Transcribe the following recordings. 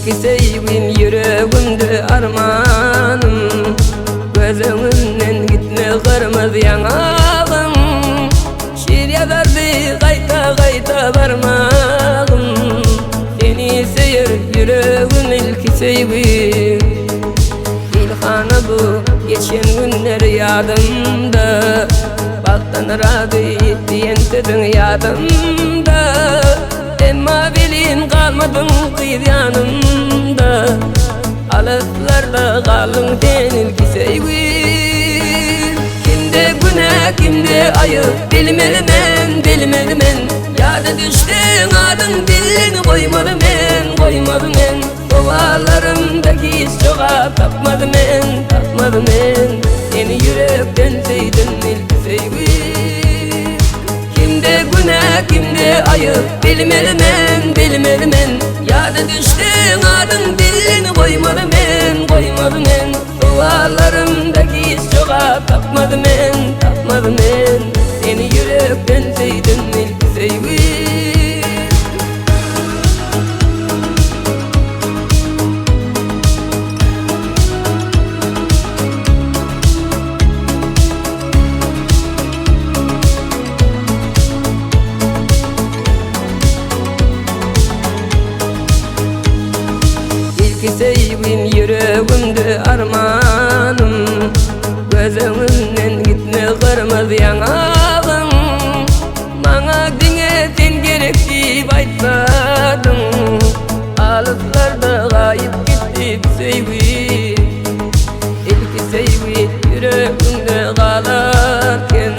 İlki sevgin yüreğimde armanım, gözümden gitme kırmızı yanağım. Şiir yazardı kayta kayta parmağım, seni seyir yüreğim ilki sevgin. İlhanı bu geçen günler yadımda, baktan razı ettiyen sözün yadımda. Emma bilin kalmadın kıyır yanımda, alıklarda kalın denilki sevgin. Kimde günah kimde ayıp bilmeli men, bilmeli men. Yada düştün adın dilini koymadı men, koymadı men. Duvarlarımdaki iz çoğa tapmadı men, tapmadı men. Seni yürekten sevdim ilk sevgin. Kimde günah kimde ayıp bilmeli men, bilmeli men. Yada düştün adın dilini koymadı men, koymadı men. Duvarlarımdaki iz çoğa tapmadı men, tapmadı men. Seni yürekten sevdim ilk sevgin. İlki sevgin yüreğimde armanım, gözümden gitme kırmızı yanağım. Bana dinletin gerek deyip aytmadın, alıklarda kayıp gitti sevgi. İlki sevgi yüreğimde kalarken,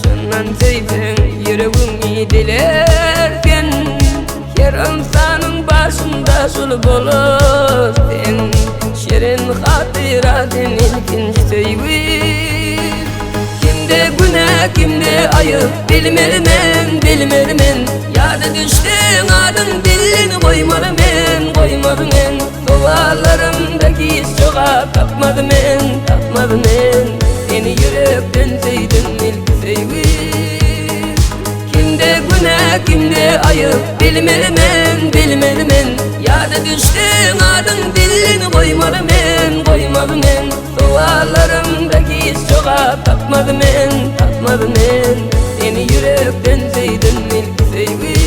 çınlan sevsen yüreğimi dilerken. Her insanın başında sulh olur sen, şirin hatıratın ilkinci sevgin. Kimde günah kimde ayıp bilmeli men, bilmeli men. Yada düştün adın dilini koymadı men, koymadı men. Duvarlarımdaki iz çoğa tapmadı men, tapmadı men. Seni yürekten sevdim ilk sevgin. Kimde günah kimde ayıp bilmeli men, bilmeli men. Yada düştün adın dilini koymadı men, koymadı men. Duvarlarımdaki iz çoğa tapmadı men, tapmadı men. Seni yürekten sevdim ilk sevgin.